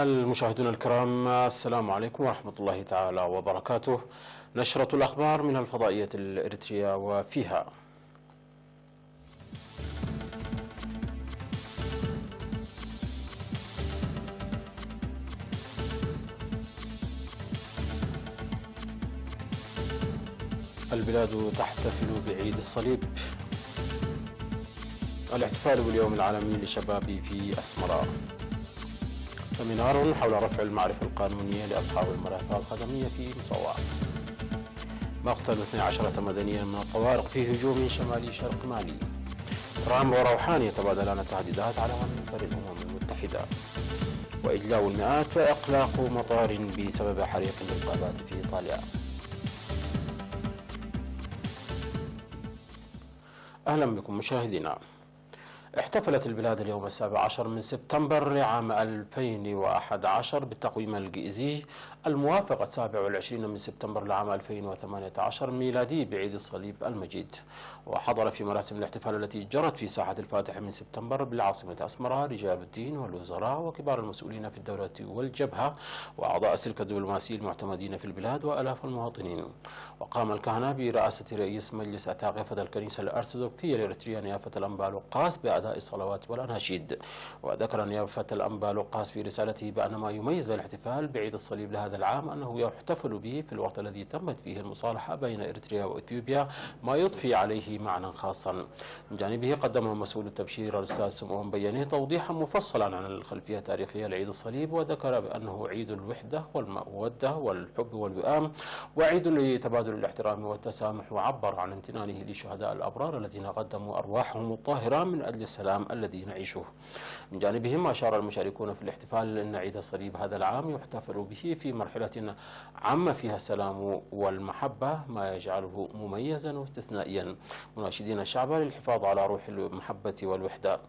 المشاهدون الكرام، السلام عليكم ورحمة الله تعالى وبركاته. نشرة الأخبار من الفضائية الإريترية وفيها: البلاد تحتفل بعيد الصليب. الاحتفال باليوم العالمي للشباب في أسمراء. سمينار حول رفع المعرفة القانونية لأصحاب المرافق الخدمية في مصوى. مقتل 12 مدنيا من القوارق في هجوم شمالي شرق مالي. ترامب وروحاني يتبادلان التهديدات على منبر الأمم المتحدة. وإجلاء المئات وإغلاق مطار بسبب حريق للغابات في إيطاليا. أهلا بكم مشاهدينا. احتفلت البلاد اليوم 17 من سبتمبر لعام 2011 بالتقويم الجيزي الموافق 27 من سبتمبر لعام 2018 ميلادي بعيد الصليب المجيد. وحضر في مراسم الاحتفال التي جرت في ساحة الفاتح من سبتمبر بالعاصمة أسمرة رجال الدين والوزراء وكبار المسؤولين في الدولة والجبهة وأعضاء السلك الدبلوماسي المعتمدين في البلاد وآلاف المواطنين. وقام الكهنة برئاسة رئيس مجلس ثاقفة الكنيسة الأرثوذكسية الإريترية نيافة الأنبا لوقاس بأداء الصلوات والأناشيد. وذكر نيافة الأنبا لوقاس في رسالته بأن ما يميز الاحتفال بعيد الصليب لهذا العام أنه يحتفل به في الوقت الذي تمت فيه المصالحة بين إريتريا وإثيوبيا، ما يضفي عليه معنى خاصا. من جانبه قدم مسؤول التبشير الأستاذ سمعون بياني توضيحا مفصلا عن الخلفية التاريخية لعيد الصليب، وذكر بأنه عيد الوحدة والمودة والحب والوئام، وعيد لتبادل الاحترام والتسامح، وعبر عن امتنانه لشهداء الأبرار الذين قدموا أرواحهم الطاهرة من أجل السلام الذي نعيشه. من جانبهم أشار المشاركون في الاحتفال أن عيد الصليب هذا العام يحتفل به في مرحلة عم فيها السلام والمحبة، ما يجعله مميزا واستثنائيا، مناشدين الشعب للحفاظ على روح المحبة والوحدة.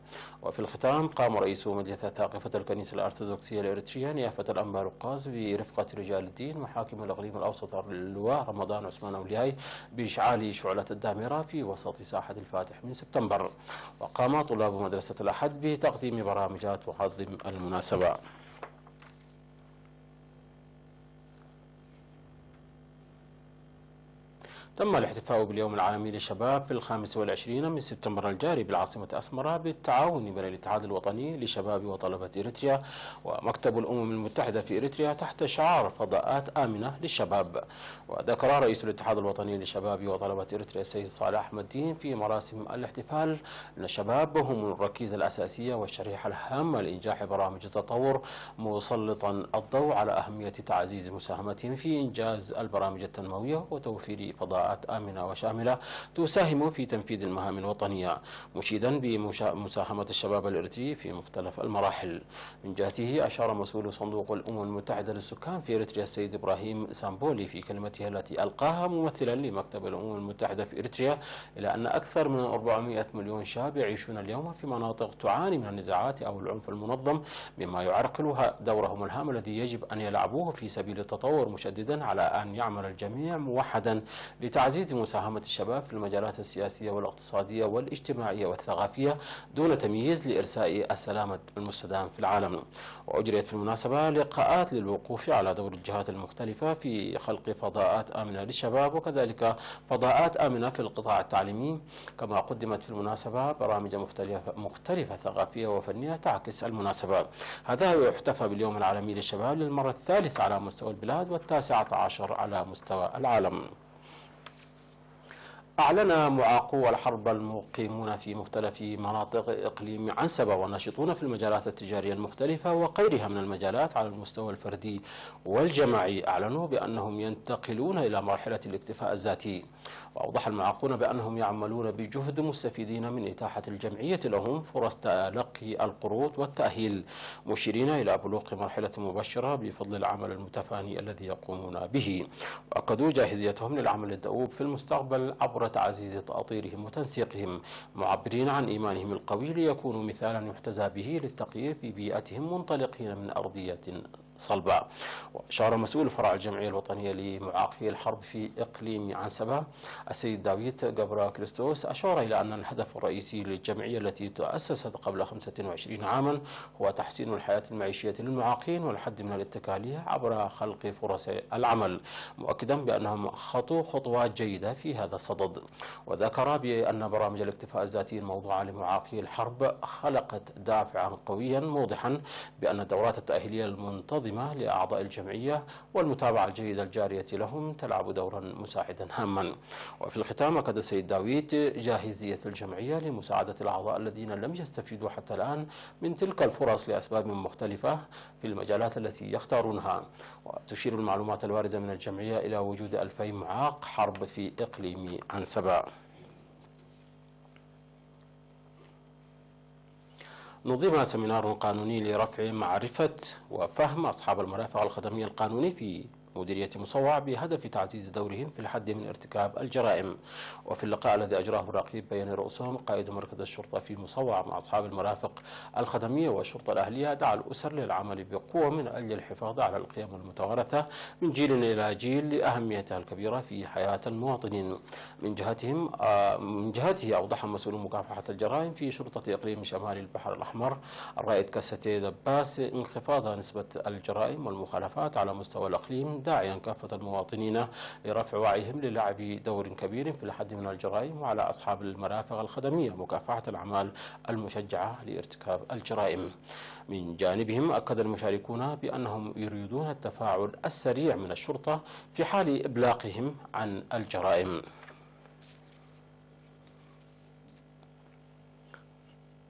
وفي الختام قام رئيس مجلس ثاقفة الكنيسة الأرثوذكسية الإريترية نيافة الأنبا لوقاس برفقة رجال الدين وحاكم الإقليم الأوسط اللواء رمضان عثمان أولياي بإشعال شعلة الدامرة في وسط ساحة الفاتح من سبتمبر. وقام طلاب مدرسة الأحد بتقديم برامجات تعظم المناسبة. تم الاحتفاء باليوم العالمي للشباب في 25 من سبتمبر الجاري بالعاصمة أسمرة بالتعاون بين الاتحاد الوطني لشباب وطلبة إريتريا ومكتب الأمم المتحدة في إريتريا تحت شعار فضاءات آمنة للشباب. وذكر رئيس الاتحاد الوطني لشباب وطلبة إريتريا السيد صالح أحمد الدين في مراسم الاحتفال أن الشباب هم الركيزة الأساسية والشريحة الهامة لإنجاح برامج التطور، مسلطا الضوء على أهمية تعزيز مساهمتهم في إنجاز البرامج التنموية وتوفير فضاءات آمنة وشاملة تساهم في تنفيذ المهام الوطنية، مشيدا بمساهمة الشباب الإريتري في مختلف المراحل. من جهته أشار مسؤول صندوق الأمم المتحدة للسكان في إريتريا السيد إبراهيم سامبولي في كلمته التي ألقاها ممثلا لمكتب الأمم المتحدة في إريتريا إلى أن أكثر من 400 مليون شاب يعيشون اليوم في مناطق تعاني من النزاعات أو العنف المنظم، مما يعرقل دورهم الهام الذي يجب أن يلعبوه في سبيل التطور، مشددا على أن يعمل الجميع موحدا لتعزيز مساهمة الشباب في المجالات السياسية والاقتصادية والاجتماعية والثقافية دون تمييز لإرساء السلام المستدام في العالم. وأجريت في المناسبة لقاءات للوقوف على دور الجهات المختلفة في خلق فضاءات آمنة للشباب وكذلك فضاءات آمنة في القطاع التعليمي، كما قدمت في المناسبة برامج مختلفة ثقافية وفنية تعكس المناسبة. هذا يحتفى باليوم العالمي للشباب للمرة الثالثة على مستوى البلاد وال19 على مستوى العالم. أعلن معاقو الحرب المقيمون في مختلف مناطق إقليم عنسبة والناشطون في المجالات التجارية المختلفة وغيرها من المجالات على المستوى الفردي والجماعي أعلنوا بأنهم ينتقلون إلى مرحلة الاكتفاء الذاتي. وأوضح المعاقون بأنهم يعملون بجهد مستفيدين من إتاحة الجمعية لهم فرص تلقي القروض والتأهيل، مشيرين إلى بلوغ مرحلة مبشرة بفضل العمل المتفاني الذي يقومون به. وأكدوا جاهزيتهم للعمل الدؤوب في المستقبل عبر تعزيز تأطيرهم وتنسيقهم، معبرين عن إيمانهم القوي ليكونوا مثالا يحتذى به للتغيير في بيئتهم منطلقين من أرضية صلبة. وأشار مسؤول فرع الجمعية الوطنية لمعاقي الحرب في إقليم عنسبة السيد داويد جبرا كريستوس، أشار إلى أن الهدف الرئيسي للجمعية التي تأسست قبل 25 عاما هو تحسين الحياة المعيشية للمعاقين والحد من الاتكالية عبر خلق فرص العمل، مؤكدا بأنهم خطوا خطوات جيدة في هذا الصدد. وذكر بأن برامج الاكتفاء الذاتي الموضوعة لمعاقي الحرب خلقت دافعا قويا موضحا بأن الدورات التأهيلية المنتظمة لأعضاء الجمعية والمتابعة الجيدة الجارية لهم تلعب دورا مساعدا هاما. وفي الختام أكد السيد داويد جاهزية الجمعية لمساعدة الأعضاء الذين لم يستفيدوا حتى الآن من تلك الفرص لأسباب مختلفة في المجالات التي يختارونها. وتشير المعلومات الواردة من الجمعية إلى وجود 2000 معاق حرب في إقليم عنسبة. نظم سمينار قانوني لرفع معرفة وفهم أصحاب المرافق الخدمية القانوني في مديرية مصوع بهدف تعزيز دورهم في الحد من ارتكاب الجرائم. وفي اللقاء الذي أجراه الرقيب بين رؤوسهم قائد مركز الشرطة في مصوع مع أصحاب المرافق الخدمية والشرطة الأهلية، دعا الأسر للعمل بقوة من أجل الحفاظ على القيم المتوارثة من جيل إلى جيل لأهميتها الكبيرة في حياة المواطنين. من جهته أوضح مسؤول مكافحة الجرائم في شرطة إقليم شمال البحر الأحمر الرائد كاساتي دباس انخفاض نسبة الجرائم والمخالفات على مستوى الإقليم، داعيا كافة المواطنين لرفع وعيهم للعب دور كبير في الحد من الجرائم، وعلى أصحاب المرافق الخدمية مكافحة الأعمال المشجعة لارتكاب الجرائم. من جانبهم أكد المشاركون بأنهم يريدون التفاعل السريع من الشرطة في حال إبلاغهم عن الجرائم.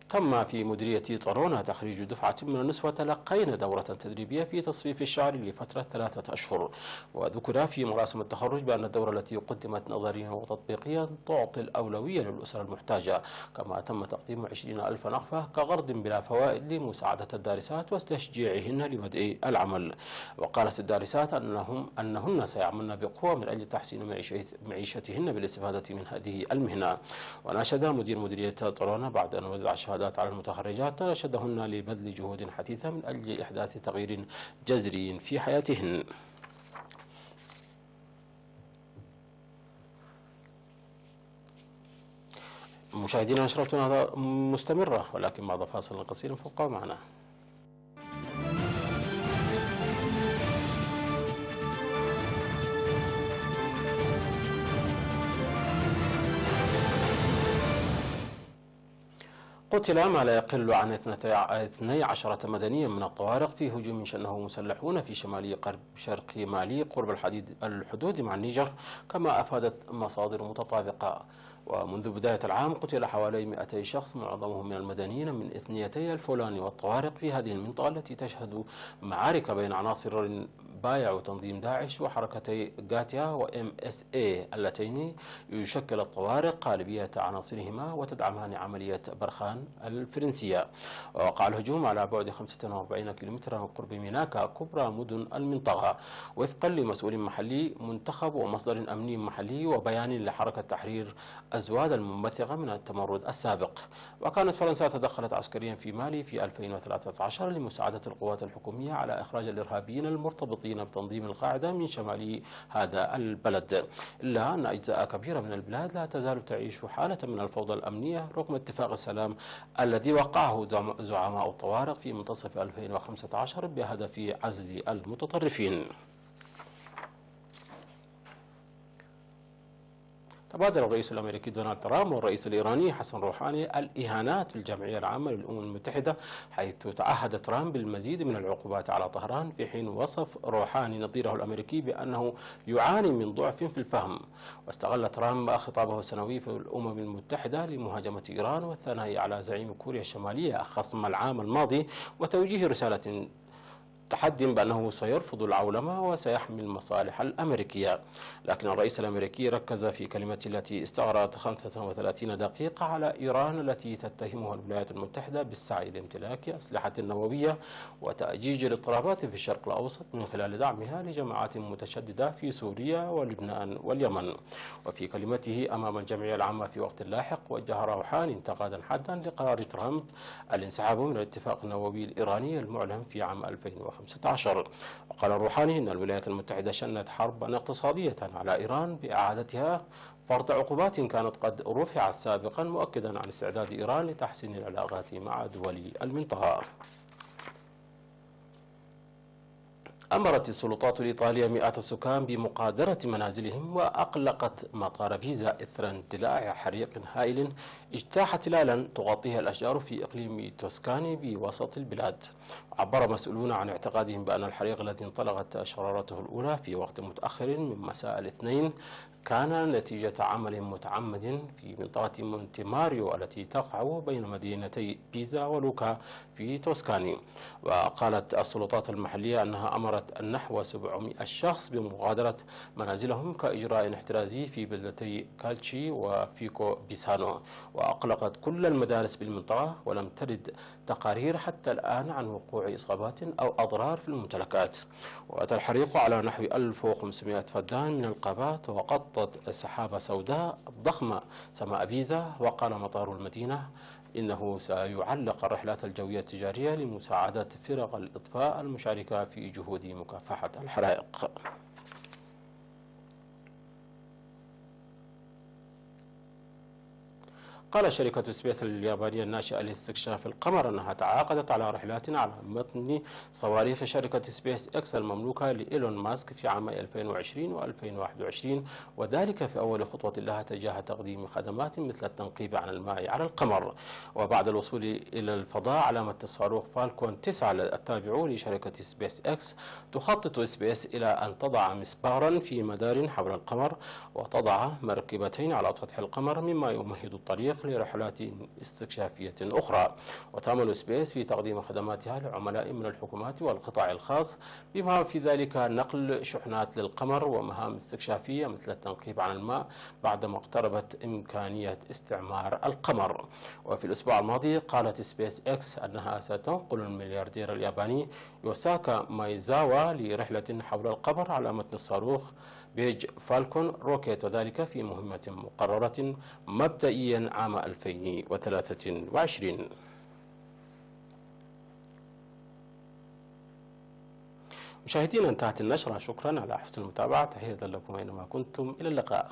تم في مديرية طرونة تخريج دفعة من النسوة تلقين دورة تدريبية في تصفيف الشعر لفترة 3 أشهر. وذكر في مراسم التخرج بأن الدورة التي قدمت نظريا وتطبيقيا تعطي الأولوية للأسر المحتاجة، كما تم تقديم 20,000 نقفة كغرض بلا فوائد لمساعدة الدارسات وتشجيعهن لبدء العمل. وقالت الدارسات أنهن سيعملن بقوة من أجل تحسين معيشتهن بالاستفادة من هذه المهنة. وناشد مدير مديرية طرونة بعد أن وزع الشهادات على المتخرجات ناشدهن لبذل جهود حثيثة من أجل إحداث تغيير جذري في حياتهن. مشاهدينا، نشرتنا مستمرة ولكن بعد فاصل قصير فابقوا معنا. قتل ما لا يقل عن 12 مدنيا من الطوارق في هجوم شنه مسلحون في شمالي غرب شرق مالي قرب الحدود مع النيجر، كما أفادت مصادر متطابقة. ومنذ بداية العام قتل حوالي 200 شخص معظمهم من المدنيين من إثنيتي الفولان والطوارق في هذه المنطقة التي تشهد معارك بين عناصر بايع تنظيم داعش وحركتي غاتيا وMSA اللتين يشكل الطوارق قالبية عناصرهما وتدعمان عملية برخان الفرنسية. ووقع الهجوم على بعد 45 كيلومترا من قرب ميناكا كبرى مدن المنطقة، وفقا لمسؤول محلي منتخب ومصدر أمني محلي وبيان لحركة تحرير أزواد المنبثقة من التمرد السابق. وكانت فرنسا تدخلت عسكريا في مالي في 2013 لمساعدة القوات الحكومية على إخراج الإرهابيين المرتبطين بتنظيم القاعدة من شمال هذا البلد، إلا أن أجزاء كبيرة من البلاد لا تزال تعيش حالة من الفوضى الأمنية رغم اتفاق السلام الذي وقعه زعماء الطوارق في منتصف 2015 بهدف عزل المتطرفين. تبادل الرئيس الأمريكي دونالد ترامب والرئيس الإيراني حسن روحاني الإهانات في الجمعية العامة للأمم المتحدة، حيث تعهد ترامب بالمزيد من العقوبات على طهران، في حين وصف روحاني نظيره الأمريكي بأنه يعاني من ضعف في الفهم. واستغل ترامب خطابه السنوي في الأمم المتحدة لمهاجمة إيران والثناء على زعيم كوريا الشمالية خصم العام الماضي وتوجيه رسالة تحدي بأنه سيرفض العولمة وسيحمي المصالح الأمريكية. لكن الرئيس الأمريكي ركز في كلمته التي استغرقت 35 دقيقة على إيران التي تتهمها الولايات المتحدة بالسعي لامتلاك أسلحة نووية وتأجيج الاضطرابات في الشرق الأوسط من خلال دعمها لجماعات متشددة في سوريا ولبنان واليمن. وفي كلمته أمام الجمعية العامة في وقت لاحق وجه روحاني انتقادا حادا لقرار ترامب الانسحاب من الاتفاق النووي الإيراني المعلن في عام 2015 2015. وقال الروحاني إن الولايات المتحدة شنت حربا اقتصادية على إيران بإعادتها فرض عقوبات كانت قد رفعت سابقا، مؤكدا عن استعداد إيران لتحسين العلاقات مع دول المنطقة. أمرت السلطات الإيطالية مئات السكان بمغادرة منازلهم وأغلقت مطار بيزا إثر اندلاع حريق هائل اجتاح تلالا تغطيها الأشجار في إقليم توسكاني بوسط البلاد. عبر مسؤولون عن اعتقادهم بأن الحريق الذي انطلقت شرارته الأولى في وقت متأخر من مساء الاثنين كان نتيجة عمل متعمد في منطقة مونتي ماريو التي تقع بين مدينتي بيزا ولوكا في توسكاني. وقالت السلطات المحلية أنها أمرت نحو 700 شخص بمغادرة منازلهم كإجراء احترازي في بلدتي كالتشي وفيكو بيسانو، وأغلقت كل المدارس بالمنطقة، ولم ترد تقارير حتى الآن عن وقوع إصابات أو أضرار في الممتلكات. وأتى الحريق على نحو 1500 فدان من الغابات وغطت سحابة سوداء ضخمة سماء بيزا. وقال مطار المدينة إنه سيعلق الرحلات الجوية التجارية لمساعدة فرق الإطفاء المشاركة في جهود مكافحة الحرائق. قال شركة سبيس اليابانية الناشئة لاستكشاف القمر أنها تعاقدت على رحلات على متن صواريخ شركة سبيس إكس المملوكة لإيلون ماسك في عامي 2020 و2021، وذلك في أول خطوة لها تجاه تقديم خدمات مثل التنقيب عن الماء على القمر. وبعد الوصول إلى الفضاء على متن الصاروخ فالكون 9 التابع لشركة سبيس إكس، تخطط سبيس إلى أن تضع مسبارا في مدار حول القمر وتضع مركبتين على سطح القمر، مما يمهد الطريق لرحلات استكشافية أخرى. وتعمل سبيس في تقديم خدماتها لعملاء من الحكومات والقطاع الخاص، بما في ذلك نقل شحنات للقمر ومهام استكشافية مثل التنقيب عن الماء بعدما اقتربت إمكانية استعمار القمر. وفي الأسبوع الماضي قالت سبيس إكس أنها ستنقل الملياردير الياباني يوساكا مايزاوا لرحلة حول القمر على متن الصاروخ بيج فالكون روكيت، وذلك في مهمة مقررة مبدئيا عام 2023. مشاهدينا، انتهت النشرة. شكرا على حسن المتابعة. تحية لكم أينما كنتم. إلى اللقاء.